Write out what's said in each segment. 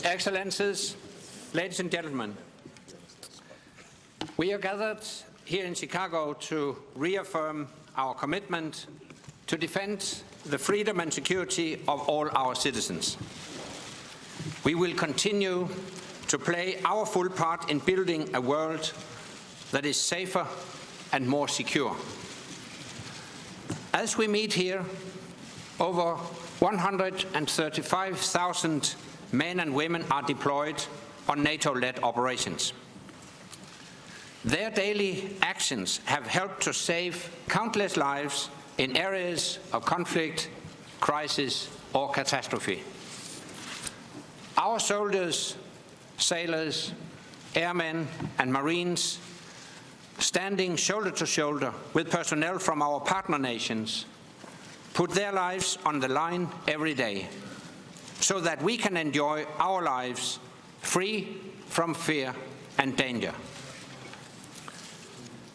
Excellencies, ladies and gentlemen, we are gathered here in Chicago to reaffirm our commitment to defend the freedom and security of all our citizens. We will continue to play our full part in building a world that is safer and more secure. As we meet here, over 135,000 men and women are deployed on NATO-led operations. Their daily actions have helped to save countless lives in areas of conflict, crisis, or catastrophe. Our soldiers, sailors, airmen, and Marines, standing shoulder to shoulder with personnel from our partner nations, put their lives on the line every day so that we can enjoy our lives free from fear and danger.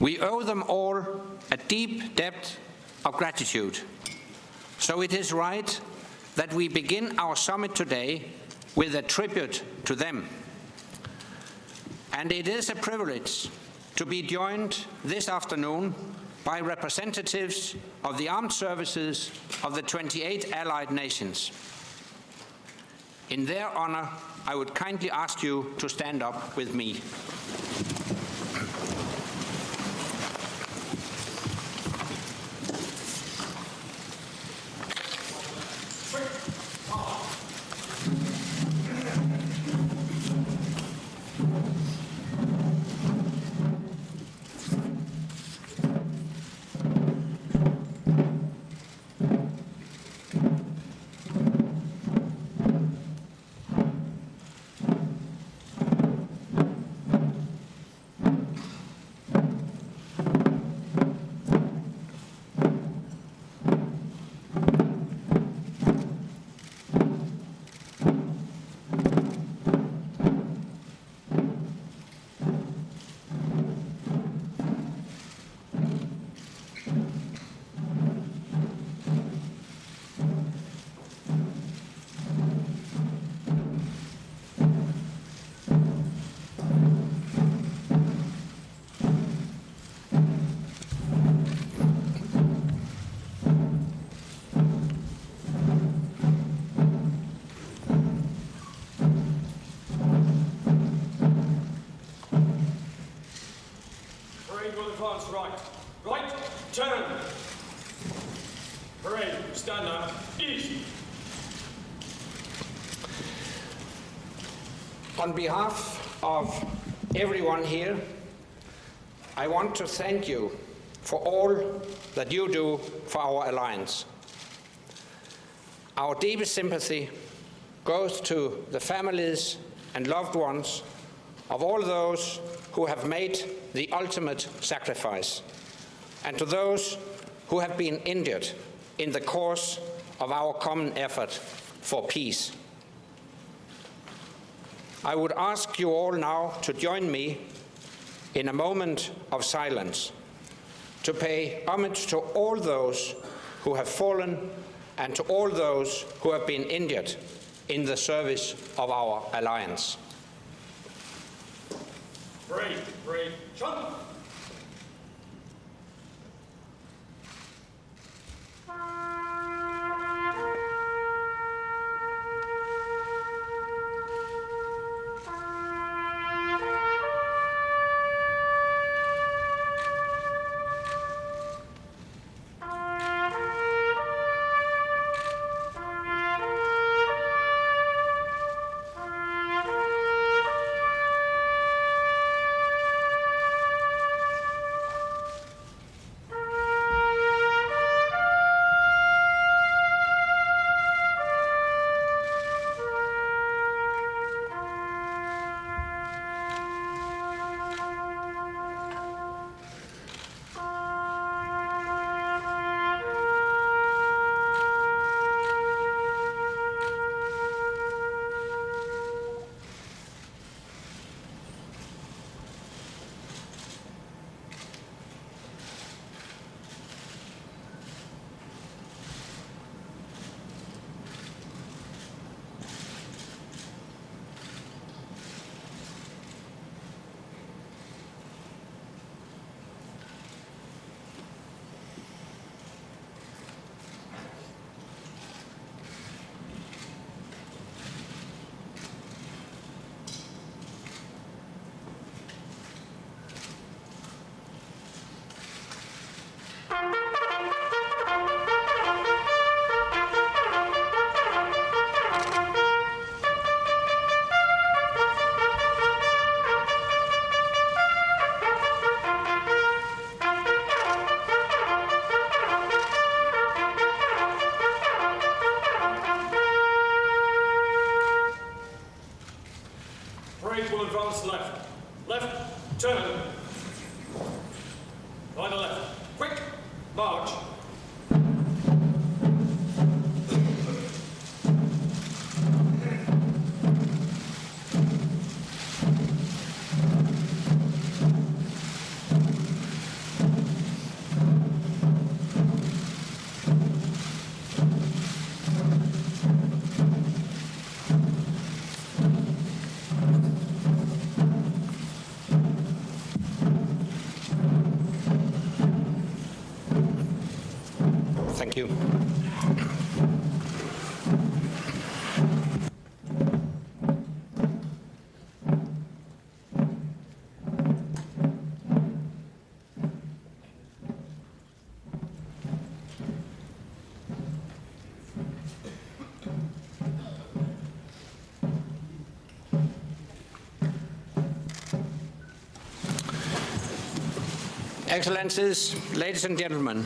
We owe them all a deep debt of gratitude. So it is right that we begin our summit today with a tribute to them. And it is a privilege to be joined this afternoon by representatives of the armed services of the 28 allied nations. In their honor, I would kindly ask you to stand up with me. Right, turn. Parade, stand up, east. On behalf of everyone here, I want to thank you for all that you do for our alliance. Our deepest sympathy goes to the families and loved ones of all those who have made the ultimate sacrifice, and to those who have been injured in the course of our common effort for peace. I would ask you all now to join me in a moment of silence to pay homage to all those who have fallen and to all those who have been injured in the service of our alliance. Brave, jump! will advance left. Left, turn. By the left. Quick, march. Thank you. Excellencies, ladies and gentlemen,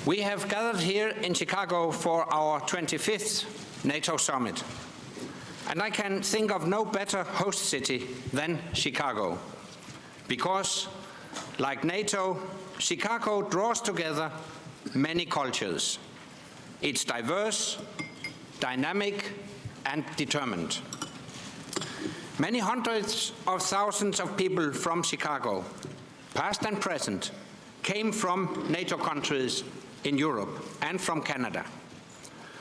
we have gathered here in Chicago for our 25th NATO Summit, and I can think of no better host city than Chicago, because, like NATO, Chicago draws together many cultures. It's diverse, dynamic, and determined. Many hundreds of thousands of people from Chicago, past and present, came from NATO countries in Europe and from Canada.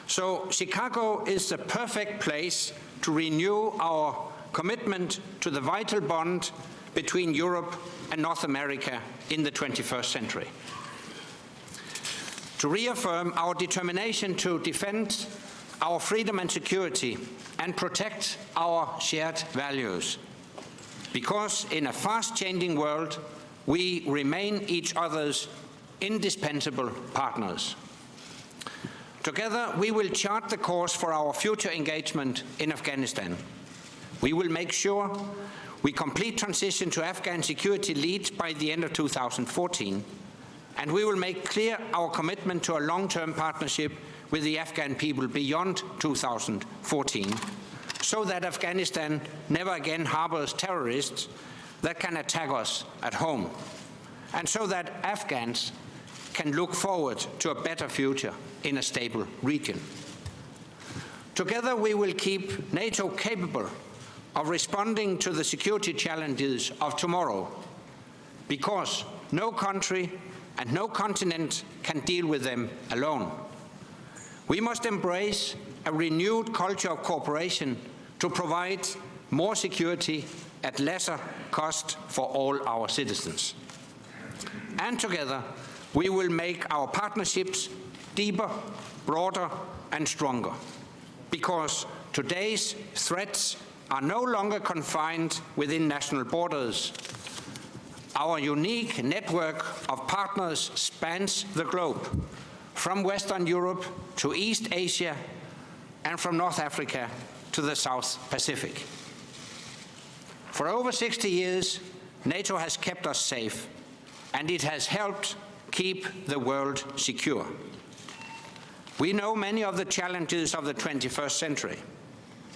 So Chicago is the perfect place to renew our commitment to the vital bond between Europe and North America in the 21st century. To reaffirm our determination to defend our freedom and security and protect our shared values. Because in a fast-changing world, we remain each other's indispensable partners. Together, we will chart the course for our future engagement in Afghanistan. We will make sure we complete transition to Afghan security lead by the end of 2014, and we will make clear our commitment to a long-term partnership with the Afghan people beyond 2014, so that Afghanistan never again harbors terrorists that can attack us at home, and so that Afghans can look forward to a better future in a stable region. Together, we will keep NATO capable of responding to the security challenges of tomorrow, because no country and no continent can deal with them alone. We must embrace a renewed culture of cooperation to provide more security at lesser cost for all our citizens. And together, we will make our partnerships deeper, broader, and stronger, because today's threats are no longer confined within national borders. Our unique network of partners spans the globe, from Western Europe to East Asia, and from North Africa to the South Pacific. For over 60 years, NATO has kept us safe, and it has helped keep the world secure. We know many of the challenges of the 21st century.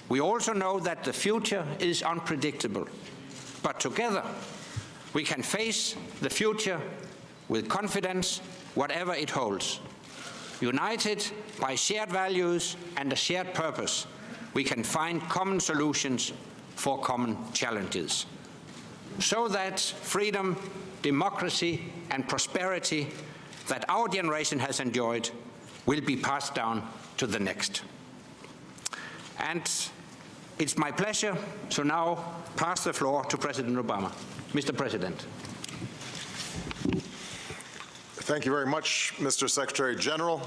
We also know that the future is unpredictable, but together we can face the future with confidence, whatever it holds. United by shared values and a shared purpose, we can find common solutions for common challenges, so that freedom, democracy, and prosperity that our generation has enjoyed will be passed down to the next. And it's my pleasure to now pass the floor to President Obama. Mr. President. Thank you very much, Mr. Secretary General.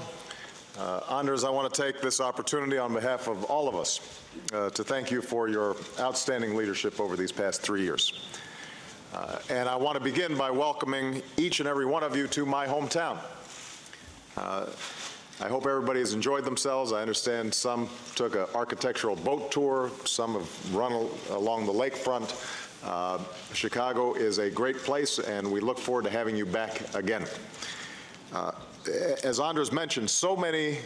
Anders, I want to take this opportunity on behalf of all of us to thank you for your outstanding leadership over these past 3 years. And I want to begin by welcoming each and every one of you to my hometown. I hope everybody has enjoyed themselves. I understand some took an architectural boat tour, some have run along the lakefront. Chicago is a great place, and we look forward to having you back again. As Anders mentioned, so many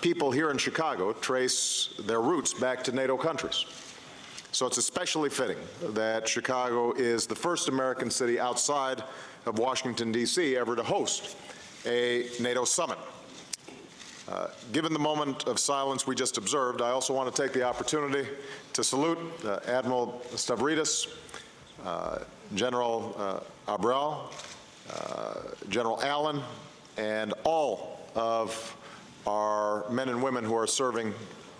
people here in Chicago trace their roots back to NATO countries. So it's especially fitting that Chicago is the first American city outside of Washington, D.C. ever to host a NATO summit. Given the moment of silence we just observed, I also want to take the opportunity to salute Admiral Stavridis, General Abreu, General Allen, and all of our men and women who are serving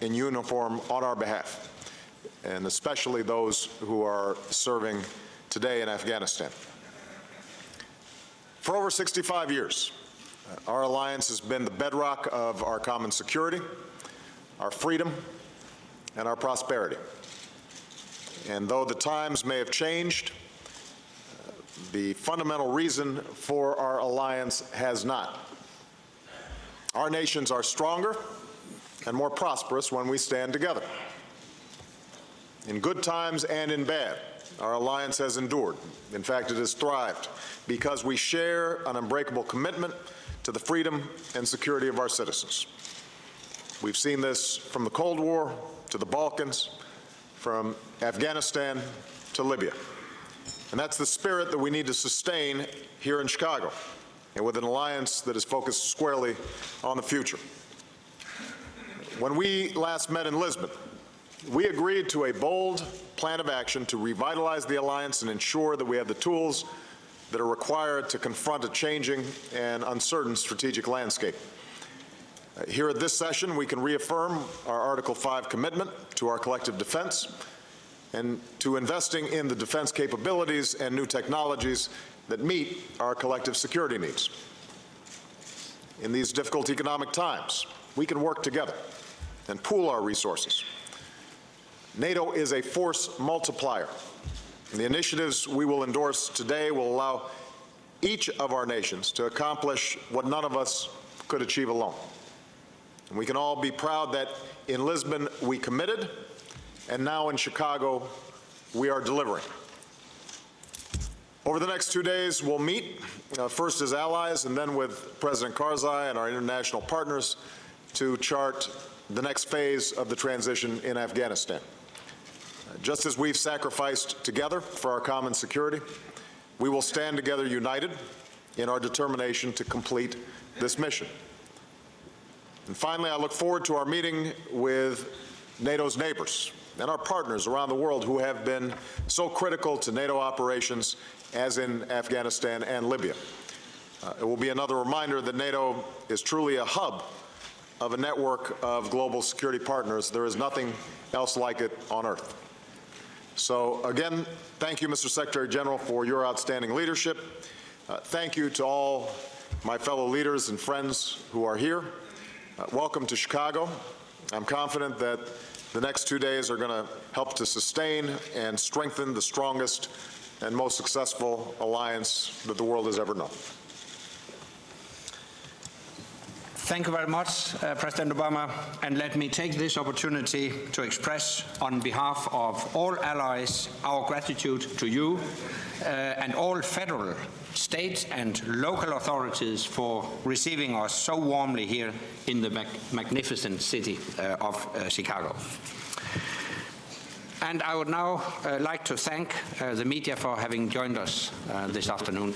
in uniform on our behalf, and especially those who are serving today in Afghanistan. For over 65 years, our alliance has been the bedrock of our common security, our freedom, and our prosperity. And though the times may have changed, the fundamental reason for our alliance has not. Our nations are stronger and more prosperous when we stand together. In good times and in bad, our alliance has endured. In fact, it has thrived because we share an unbreakable commitment to the freedom and security of our citizens. We've seen this from the Cold War to the Balkans, from Afghanistan to Libya. And that's the spirit that we need to sustain here in Chicago, and with an alliance that is focused squarely on the future. When we last met in Lisbon, we agreed to a bold plan of action to revitalize the alliance and ensure that we have the tools that are required to confront a changing and uncertain strategic landscape. Here at this session, we can reaffirm our Article 5 commitment to our collective defense and to investing in the defense capabilities and new technologies that meet our collective security needs. In these difficult economic times, we can work together and pool our resources. NATO is a force multiplier. And the initiatives we will endorse today will allow each of our nations to accomplish what none of us could achieve alone. And we can all be proud that in Lisbon we committed, and now in Chicago we are delivering. Over the next 2 days, we'll meet, first as allies and then with President Karzai and our international partners to chart the next phase of the transition in Afghanistan. Just as we've sacrificed together for our common security, we will stand together united in our determination to complete this mission. And finally, I look forward to our meeting with NATO's neighbors and our partners around the world who have been so critical to NATO operations as in Afghanistan and Libya. It will be another reminder that NATO is truly a hub of a network of global security partners. There is nothing else like it on earth. So again, thank you, Mr. Secretary General, for your outstanding leadership. Thank you to all my fellow leaders and friends who are here. Welcome to Chicago. I'm confident that the next 2 days are going to help to sustain and strengthen the strongest and most successful alliance that the world has ever known. Thank you very much, President Obama, and let me take this opportunity to express on behalf of all allies our gratitude to you and all federal, state and local authorities for receiving us so warmly here in the magnificent city of Chicago. And I would now like to thank the media for having joined us this afternoon.